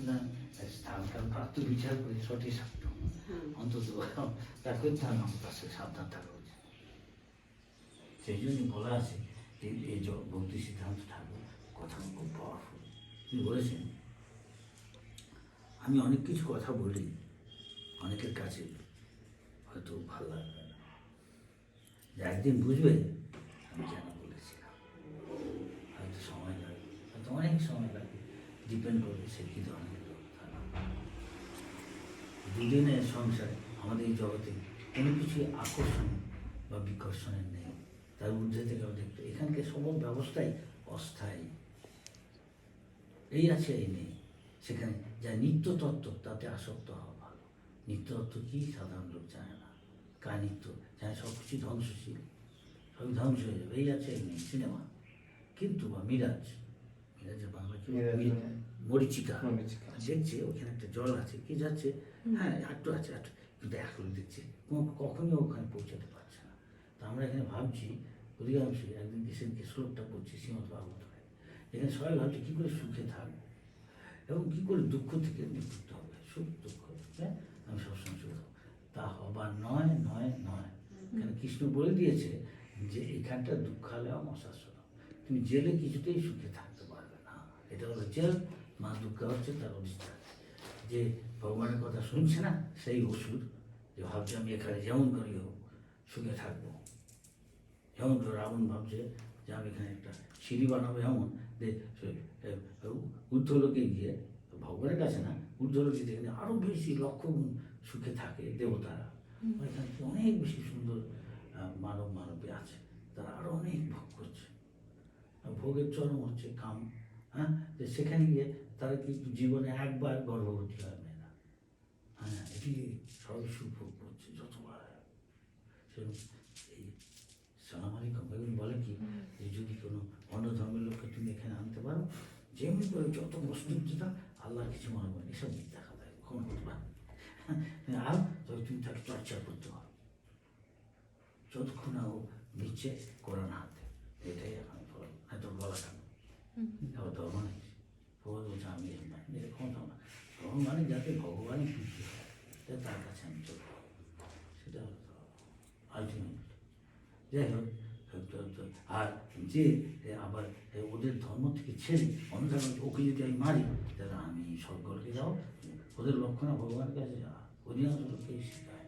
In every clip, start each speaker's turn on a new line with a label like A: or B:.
A: সুতরাং স্থানকাল প্রাপ্ত বিচার করে সঠিক সাধ্য অন্তত তা করতে হবে, আমার কাছে সাবধান থাকা উচিত। সেই জন্যই বলা আছে যে এই ভক্তি সিদ্ধান্ত ঠাকুর কথা খুব পাওয়ারফুল। তিনি বলেছেন, আমি অনেক কিছু কথা বলি, অনেকের কাছে হয়তো ভালো লাগবে না, যে একদিন বুঝবে আমি কেন বলেছিলাম। হয়তো সময় লাগবে, হয়তো অনেক সময় লাগবে, ডিপেন্ড করবে সে কী ধরনের লোক। দুদিনের সংসারে আমাদের এই জগতে কোনো কিছুই আকর্ষণ বা বিকর্ষণের নেই, তার ঊর্ধ্বে থেকে দেখতে এখানকার সব ব্যবস্থাই অস্থায়ী। এই আছে এই নেই, সেখানে যা নিত্য তত্ত্ব তাতে আসক্ত হওয়া ভালো। নিত্য তত্ত্ব কি সাধারণ লোক জানে না, কার নিত্য জানে সব কিছু ধ্বংসশীল, সবই ধ্বংস হয়ে যাবে। এই আছে এই নেই সিনেমা, কিন্তু বা মিরাজ, মিরাজের বাংলা কি মরিচিকা, দেখছে ওখানে একটা জল আছে, কি যাচ্ছে, হ্যাঁ একটু আছে একটু, কিন্তু এখন দেখছে কখনই ওখানে পৌঁছাতে পারছে না। তো আমরা এখানে ভাবছি অধিকাংশই একদিন সেদিনকে শ্লোকটা পড়ছি শ্রীমদ ভাগবত, এখানে সবাই ভাবছে কী করে সুখে থাকবো এবং কী করে দুঃখ থেকে নিবৃত্ত হবে। সুখ দুঃখ, হ্যাঁ আমি সবসময় সুখ হবো, তা হবার নয় নয় নয়। এখানে কৃষ্ণ বলে দিয়েছে যে এখানটা দুঃখালয় অশাশ্বত, তুমি জেলে কিছুতেই সুখে থাকতে পারবে না। এটা হলো জেল, মা দুর্গা হচ্ছে তার অধিষ্ঠান। যে ভগবানের কথা শুনছে না সেই ওষুধ, যে ভাবছে আমি এখানে যেমন করি হোক সুখে থাকবো, যেমন করে রাবণ ভাবছে যে আমি এখানে একটা সিঁড়ি বানাবো, এমন যে ঊর্ধ্বলোকে গিয়ে ভগবানের কাছে না, ঊর্ধ্বলোকে যেখানে আরও বেশি লক্ষ গুণ সুখে থাকে দেবতারা, ওইখানে অনেক বেশি সুন্দর মানবী আছে, তারা আরও অনেক ভোগ করছে। ভোগের চরম হচ্ছে কাম, হ্যাঁ, যে সেখানে গিয়ে তারা কিন্তু জীবনে একবার গর্ভবতী হয় মেয়েরা, হ্যাঁ এটি সবাই সুভোগ করছে যতবার। এই সোনামারি কম্পানি বলে কি, যে যদি কোনো অন্য ধর্মের লোককে তুমি এখানে আনতে পারো, যেমনি করে যত বস্তু দিতে আল্লাহ কিছু মনে করেন, এসব মিথ্যা কথা কখন করতে পারো, আর তবে তুমি তাকে চর্চা করতে পারো যতক্ষণ না ও নিচ্ছে কোরআন হাতে। এটাই এখন হয়তো বলা কেন আবার ধর্ম নেই, ভগবান বলছে আমি এরকম ধর্ম, ধর্ম মানে যাতে ভগবানই খুশি হয় তার কাছে আমি চলব, সেটা হলো আলটিমেট। যাই হোক, আর যে আবার ওদের ধর্ম থেকে ছেড়ে অন্য ধর্ম, ওকে যদি আমি মারি তাহলে আমি স্বর্গকে যাও, ওদের লক্ষ্য না ভগবানের কাছে যাওয়া। অধিকাংশ লোককে শেখায়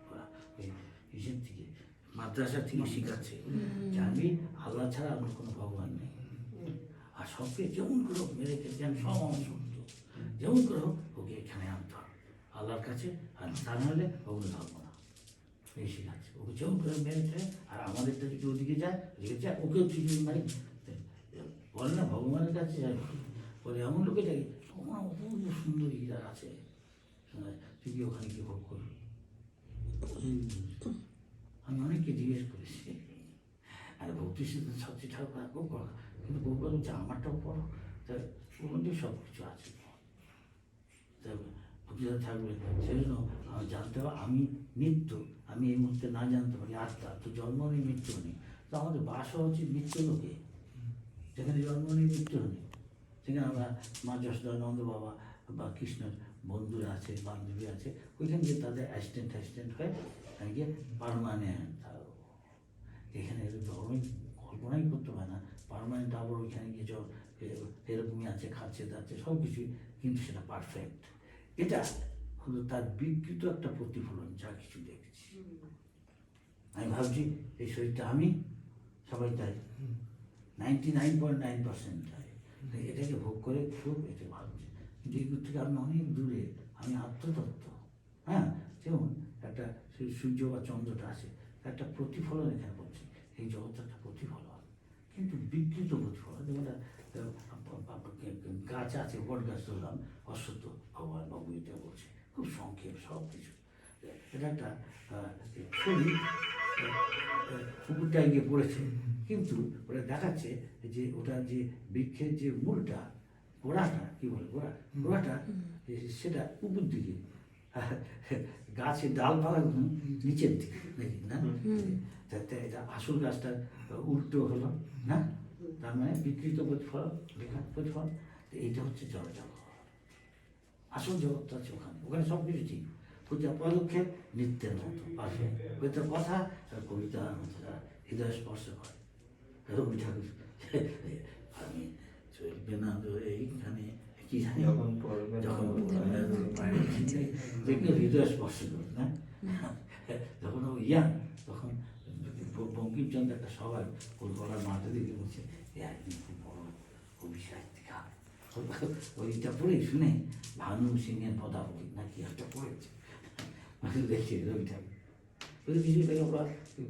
A: ওরা ওই ইসের থেকে, মাদ্রাসা থেকে শেখাচ্ছে যে আমি আল্লাহ ছাড়া আমার কোনো ভগবান নেই, আর সবকে যেমন করে হোক মেরে খেতে আমি সব আমার সত্য, যেমন করে হোক ওকে এখানে আনতে হবে আল্লাহর কাছে, আর তা নাহলে ওগুলো ধর্ম না। এই শেখাচ্ছে ওকে যেমন করে মেরে খেয়ে, আর আমাদেরটা যদি ওদিকে যায় ওকেও তুই যদি মারি, বলে না ভগবানের কাছে যাই, বলে এমন লোকে যাই তোমার অপূর্ব সুন্দর হীরা আছে, তুই কি ওখানে গিয়ে ভোগ করবি। আমি অনেককে জিজ্ঞেস করেছি, আর ভক্তি সিদ্ধান্ত সবচেয়ে ঠাকুর খুব করা, কিন্তু বউ বলো যে আমারটাও পড়ো, তার ওর মধ্যে সব কিছু আছে। ভক্তিটা থাকবে, সেই জন্য আমার জানতে হবে আমি নিত্য, আমি এই মুহূর্তে না জানতে পারি আত্মা, তো জন্ম নেই মৃত্যু নেই, তো আমাদের বাস হওয়া উচিত মৃত্যু লোকে, যেখানে জন্ম নেই মৃত্যু নেই, সেখানে আমরা মা যশোদানন্দ বাবা বা কৃষ্ণের বন্ধুরা আছে, বান্ধবী আছে, ওইখানে গিয়ে তাদের অ্যাসিস্ট্যান্ট হয়ে গিয়ে পারমানেন্ট। এখানে ধর্মই কল্পনাই করতে পারে না, পারমানেন্ট আবার ওইখানে গিয়ে এরকমই আছে, খাচ্ছে দাচ্ছে সব কিছুই, কিন্তু সেটা পারফেক্ট। এটা হলো তার বিকৃত একটা প্রতিফলন, যা কিছু দেখছি। আমি ভাবছি এই শরীরটা আমি, সবাই তাই 99.9% তাই, এটাকে ভোগ করে খুব এটা ভাবছি, কিন্তু এগুলো থেকে আমি অনেক দূরে, আমি আত্মতত্ত্ব। হ্যাঁ, যেমন একটা সূর্য বা চন্দ্রটা আছে, একটা প্রতিফলন এখানে পড়ছে, এই জগৎটা একটা প্রতিফলন, কিন্তু বিকৃত প্রতিফলন। যেমন গাছ আছে, বট গাছ ধরলাম, অশ্বত্থ ভগবান বাবু এটা বলছে, খুব সংক্ষেপ সব কিছু। এটা একটা ছবি, পুকুরটায় গিয়ে পড়েছে, কিন্তু ওটা দেখাচ্ছে যে ওটার যে বৃক্ষের যে মূলটা, গোড়াটা কি বলে, গোড়াটা সেটা উপর দিকে, গাছের ডালপালাগুলো নিচের দিকে, দেখি না, এটা আসল গাছটা উল্টো হলো না, তার মানে বিকৃত প্রতিফলন, লেখা প্রতিফলন। এইটা হচ্ছে জড়জগৎ। আসল জগৎটা আছে ওখানে, ওখানে সব কিছু ঠিক। প্রতি পদক্ষেপ নৃত্যের মতো পাশে প্রতিটা কথা আর কবিতার মতো তারা হৃদয় স্পর্শ করে। রবি ঠাকুর আমি চলবে না তো এইখানে কি জানি যখন দেখলে হৃদয় স্পর্শ করে না, যখন ও ইয়াং তখন বঙ্কিমচন্দ্র একটা সবাই কলকাতার মাঠে দিকে বলছে একদিন খুব বড় কবি সাহিত্যিকার, ওইটা পড়ে শুনে ভানু সিংহের পদাবলী নাকি একটা পড়েছে, দেখছি রবি ঠাকুর কিছু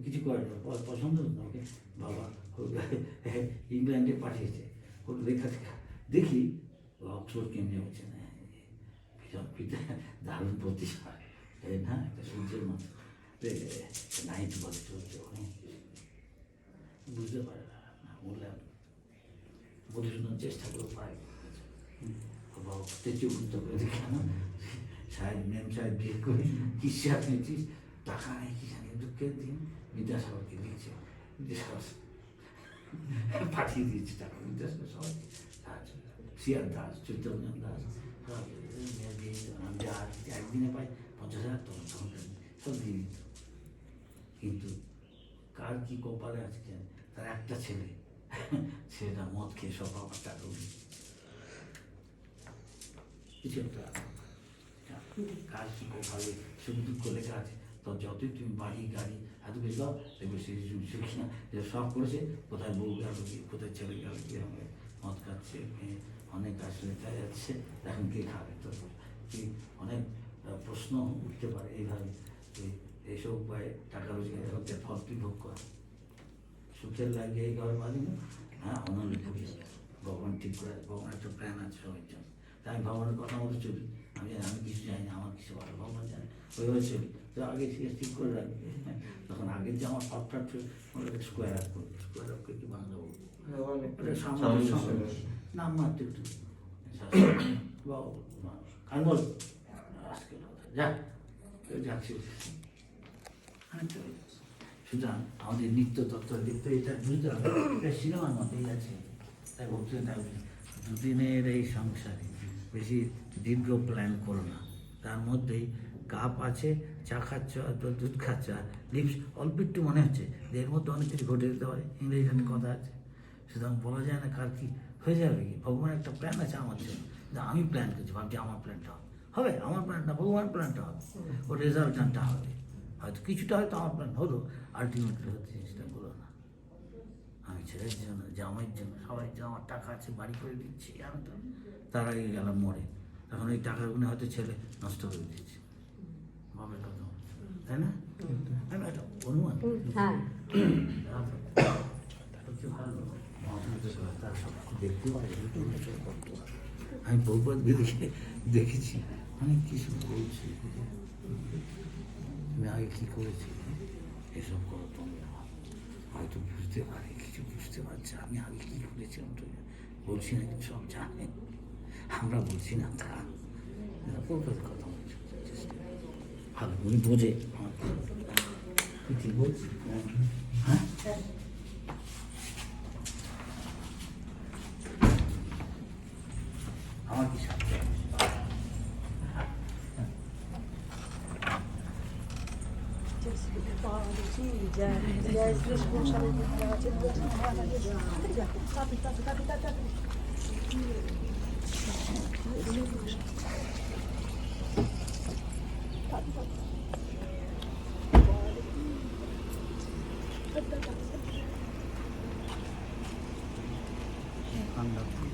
A: কিছু করে না, পছন্দ না ওকে, বাবা ইংল্যান্ডে পাঠিয়েছে ওর লেখা টেখা দেখি অক্সফোর্ড কেমনি হচ্ছে না, পিতা দারুণ প্রতিভা না, একটা সূর্যের মতো নাইট বলে চলছে ওখানে, বুঝতে পারে না বললাম মধুসূদন চেষ্টা করে পায় তেজে উঠতে করে দেখে না সাহেব মেম সাহেব বিয়ে করে কিসে নিয়েছিস টাকা নেই কি জানি দুঃখের দিন বিদ্যাসাগরকে দিয়েছে, বিদ্যাসাগর পাঠিয়ে দিয়েছে টাকা, বিদ্যাসাগর সবাইকে সাহায্য, সিয়ার দাস, চৈতন্যন দাস একদিনে পাই 50,000 তখন সব দিয়ে দিত। কিন্তু কার কি কপালে আজকে তার একটা ছেলে, ছেলেটা মদ খেয়ে সব আবার টাকা উঠে কিছু একটা কার কি কপালে সুখ দুঃখ লেখা আছে। তো যতই তুমি বাড়ি গাড়ি এত কিছু দাও দেখবে সে সুখী না, যে সব করেছে কোথায় বউ গেল কি কোথায় ছেলে গেল কি হবে, মদ খাচ্ছে মেয়ে অনেক আসলে তাই যাচ্ছে, এখন কে খাবে, তো কি অনেক প্রশ্ন উঠতে পারে এইভাবে, এইসব উপায়ে টাকা রোজগার করতে ফল তুই ভোগ কর, সুখের লাগে এই ঘর বাঁধি না, হ্যাঁ অনন্য পুড়ি ভগবান ঠিক করে, ভগবান একটা প্ল্যান আছে সবার জন্য, তাই আমি ভগবানের কথা মতো চলি, আমি কিছু জানি না, আমার কিছু ভালো ভগবান জানে, ওইভাবে চলি। তো আগে ঠিক করে রাখবে, তখন আগের যে আমার পাপটা স্কোয়ার আপ করবো, স্কোয়ার আপ করে কি বাংলা বলবো নাম মারতে একটু আমি বল আজকে যাচ্ছি। সুতরাং আমাদের নিত্য তত্ত্ব লিখতে এটা বুঝতে হবে, এটা সিনেমার মধ্যেই আছে, তাই বলতে দুদিনের এই সংসারে বেশি দীর্ঘ প্ল্যান করো না, তার মধ্যেই কাপ আছে, চা খাচ্ছ দুধ খাচ্ছ, লিপস অল্প একটু মনে হচ্ছে যে এর মধ্যে অনেক কিছু ঘটে যেতে পারে, ইংরেজিতে কথা আছে, সুতরাং বলা যায় না কার কি হয়ে যাবে কি, ভগবানের একটা প্ল্যান আছে আমার জন্য, আমি প্ল্যান করছি ভাবছি আমার প্ল্যানটা হবে, আমার প্ল্যানটা ভগবানের প্ল্যানটা হবে, ওর রেজাল্টটা হবে, হয়তো কিছুটা হয়তো আমার প্ল্যান হলো, আলটিমেটলি হচ্ছে জিনিসটা বলো না, আমি ছেলের জন্য জামাইয়ের জন্য সবাই যে আমার টাকা আছে বাড়ি করে দিচ্ছি, আমি তো তার আগে গেলাম মরে, এখন ওই টাকাগুলো হয়তো ছেলে নষ্ট করে দিচ্ছে, বাবার কথা তাই না, আমি একটা অনুমান ভালো তার সব দেখতে পাই, আমি বহুবার দেখেছি অনেক কিছু বলছি, আমি আগে কী করেছি এসব করো তোমরা হয়তো বুঝতে পারি, কিছু বুঝতে পারছি আমি আগে কী করেছিলাম তো বলছি না, কিন্তু সব জানে, আমরা বলছি না তা কথা বলছি, ভালো উনি বোঝে ঠিক বলছি, হ্যাঁ আমার কি সাথে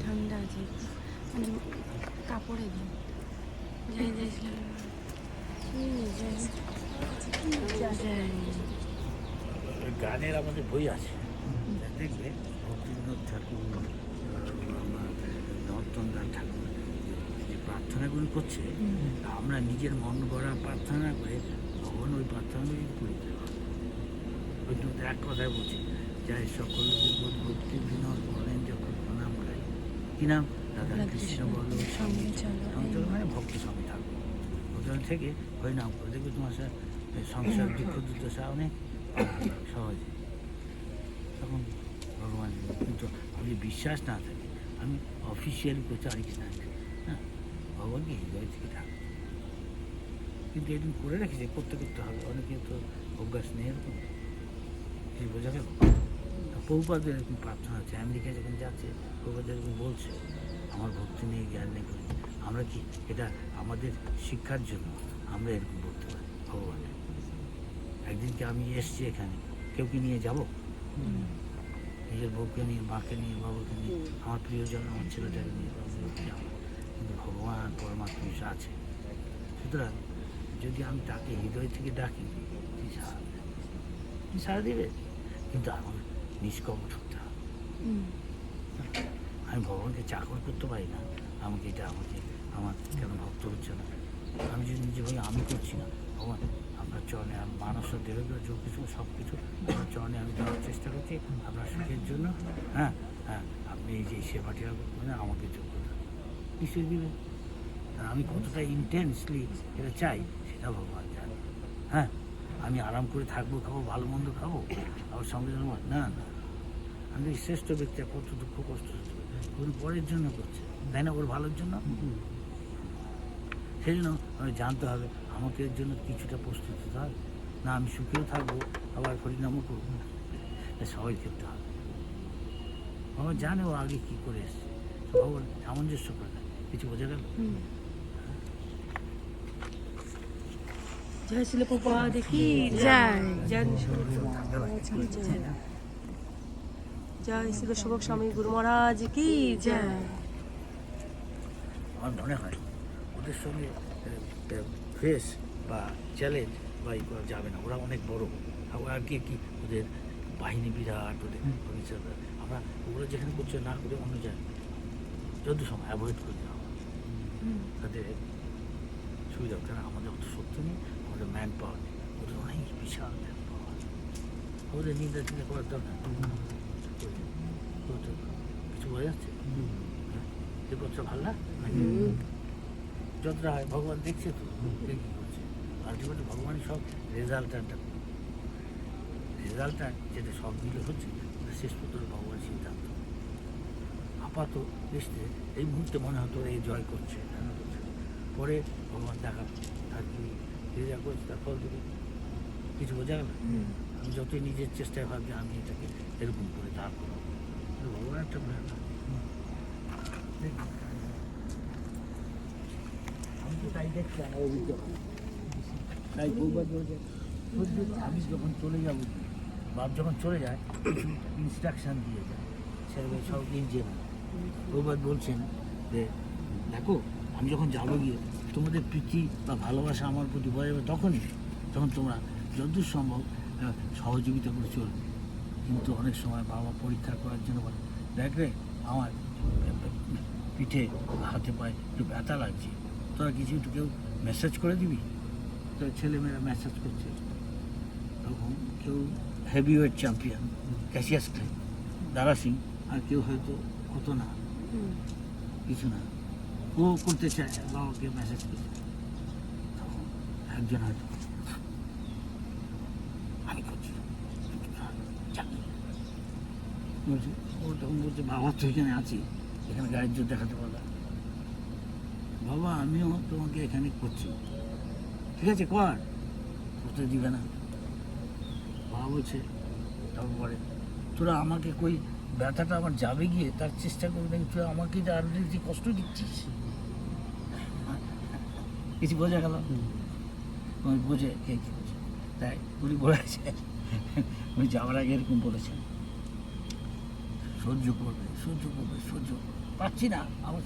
B: ঠান্ডা আছে মানে কাপড়ে
A: গানের আমাদের বই আছে, দেখবে ভক্তিবিনোদ ঠাকুর, নর্তনদাস ঠাকুর যে প্রার্থনাগুলি করছে, আমরা নিজের মন গড়া প্রার্থনা করে ভগবান ওই প্রার্থনাগুলি করে দেওয়া, ওই মধ্যে এক কথায় বলছি, যাই সকল বিপদ ভক্তি বিনোদ বলেন যখন প্রণাম গাই, কি নাম রাধা কৃষ্ণ বল মানে ভক্তি সঙ্গে থাকবো, ওখান থেকে হরিনাম করে দেখবে তোমার সংসার দুঃখ দুর্দশা অনেক সহজে, তখন ভগবান, কিন্তু যদি বিশ্বাস না থাকে আমি অফিসিয়ালি প্রচারিত না, হ্যাঁ ভগবানকে হৃদয় থেকে ডাক, কিন্তু এদিন করে রেখেছে, করতে করতে হবে, অনেকে তো অভ্যাস নেই এরকম, এই বোঝা গেল। প্রভুপাদের এরকম প্রার্থনা আছে, আমেরিকা যেখানে যাচ্ছে প্রভুপাদ এরকম বলছে, আমার ভক্তি নেই, জ্ঞান নেই বলে। আমরা কি এটা আমাদের শিক্ষার জন্য আমরা এরকম বলতে পারি ভগবানের? একদিনকে আমি এসছি এখানে, কেউ কি নিয়ে যাব? নিজের বউকে নিয়ে, মাকে নিয়ে, বাবাকে নিয়ে, আমার প্রিয়জন, আমার ছেলেটাকে নিয়ে যাবো, কিন্তু ভগবান পরমাত্মা আছে। সুতরাং যদি আমি তাকে হৃদয় থেকে ডাকি, সারা দিবে, কিন্তু আমার নিষ্কর্ম থাকতে হবে। আমি ভগবানকে চাকর করতে পারি না, আমাকে এটা আমাকে আমার কেন ভক্ত হচ্ছে না? আমি যদি নিজে ভাই আমি করছি না, ভগবান আপনার চরণে, আমি মানস দেহ যোগ কিছু সব কিছু আপনার চরণে আমি দেওয়ার চেষ্টা করছি আপনার সুখের জন্য। হ্যাঁ হ্যাঁ, আপনি এই যে সেবাটি মানে আমাকে যোগ্যতা নিশ্চয়ই দিবেন। আমি কতটা ইন্টেন্সলি এটা চাই সেটা ভগবান জানে। হ্যাঁ, আমি আরাম করে থাকবো, খাবো, ভালো মন্দ খাবো, আবার সঙ্গে সঙ্গে না না, আমি শ্রেষ্ঠ ব্যক্তি কত দুঃখ কষ্ট হচ্ছে, ওর পরের জন্য করছে, তাই না? ওর ভালোর জন্য। সেই জন্য আমি জানতে হবে আমাকে এর জন্য কিছুটা প্রস্তুত হতে হবে, না আমি সুখেও থাকবো আবার পরিণামও করবো, সবাই ক্ষেত্রে হবে। বাবা জানে ও আগে কী করে এসছে, ভগবান সামঞ্জস্য করে দেয়, কিছু বোঝা গেল?
B: জয় শিল প্রভুপাদ কি জয়, জয় জয় শিল সেবক স্বামী গুরু মহারাজ কি জয়।
A: আমার মনে হয় ওদের সঙ্গে ফেস বা চ্যালেঞ্জ বা ই করা যাবে না, ওরা অনেক বড়, আর কি ওদের বাহিনী বিরাট, ওদের অফিসাররা, আমরা ওগুলো যেখানে করছে না করে অন্য জায়গায় যত সময় অ্যাভয়েড করে দেওয়া তাদের সুবিধা, কারণ আমাদের অত শক্তি নেই, আমাদের ম্যান পাওয়ার নেই, ওদের অনেক বিশাল ম্যান পাওয়ার, ওদের নিন্দা টিন্দা করার দরকার কিছু বোঝা যাচ্ছে? যে কথা ভালো না যতটা হয় ভগবান দেখছে তো কে কী করছে, আলটিমেটলি ভগবানই সব রেজাল্টটা যেটা সব মিলে হচ্ছে, শেষ পর্যন্ত ভগবান সিদ্ধান্ত। আপাতত দেখতে এই মুহূর্তে মনে হতো এই জয় করছে, পরে ভগবান দেখা আর কি যা করছে তার ফল দেবে, কিছু বোঝা গেল? আমি যতই নিজের চেষ্টায় ভাবছি আমি এটাকে এরকম করে দাঁড় করবো, ভগবান একটা আমি তো তাই দেখছি আমার অভিজ্ঞতা, তাই প্রভুপাদ বলছে আমি যখন চলে যাবো, বাপ যখন চলে যায় কিছু ইনস্ট্রাকশান দিয়ে যায়, সেগুলো সব ইঞ্জিন। প্রভুপাদ বলছেন যে দেখো আমি যখন যাবো গিয়ে তোমাদের প্রীতি বা ভালোবাসা আমার প্রতি বয়ে যাবে, তখন তোমরা যতদূর সম্ভব সহযোগিতা করে চলবে। কিন্তু অনেক সময় বাবা পরীক্ষা করার জন্য বলে, দেখ রে আমার পিঠে হাতে পায়ে একটু ব্যথা লাগছে, তোরা কিছু একটু কেউ মেসেজ করে দিবি। তো ছেলেমেয়েরা মেসেজ করছে, তখন কেউ heavyweight champion Cassius Clay Dara Singh, আর কেউ হয়তো হতো না, কিছু না, ও করতে চায়, বাবাকে মেসেজ করছে, তখন একজন হয়তো আমি করছি বলছে, ও তখন বলছে বাবা তো এখানে আছি, এখানে গায়ের জোর দেখাতে পারলাম, বাবা আমিও তোমাকে এখানে করছি, ঠিক আছে কর, করতে দিবে না। বাবা বলছে তারপরে তোরা আমাকে কই ব্যথাটা আমার যাবে গিয়ে তার চেষ্টা করবে নাকি, তোরা আমাকে আরো যে কষ্ট দিচ্ছিস, কিছু বোঝা গেল? বোঝে কে কি বোঝে, তাই উনি বলেছে, উনি যাওয়ার আগে এরকম বলেছেন সহ্য করবে, পাচ্ছি না আমার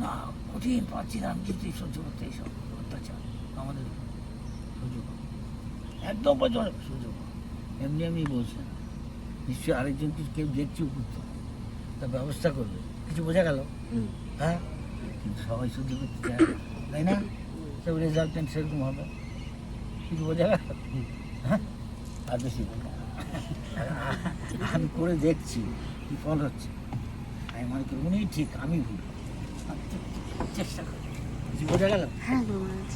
A: না, কঠিন পাচ্ছি না, আমি কিছুই সহ্য করতে, এইসব অত্যাচার আমাদের সহ্য করবো, একদম পর্যন্ত সহ্য করবো, এমনি বলছেন, নিশ্চয়ই আরেকজন কিছু কেউ দেখছি উপযুক্ত, তার ব্যবস্থা করবে, কিছু বোঝা গেল? হ্যাঁ, কিন্তু সবাই সহ্য করতে চায়, তাই না? সব রেজাল্টেন্ট সেরকম হবে, কিছু বোঝা গেল? হ্যাঁ, আর বেশি আমি করে দেখছি কি ফল হচ্ছে, আমি মনে করি উনি ঠিক আমি ভুল, চেষ্টা করি, কিছু বোঝা গেল?
B: হ্যাঁ মহারাজ।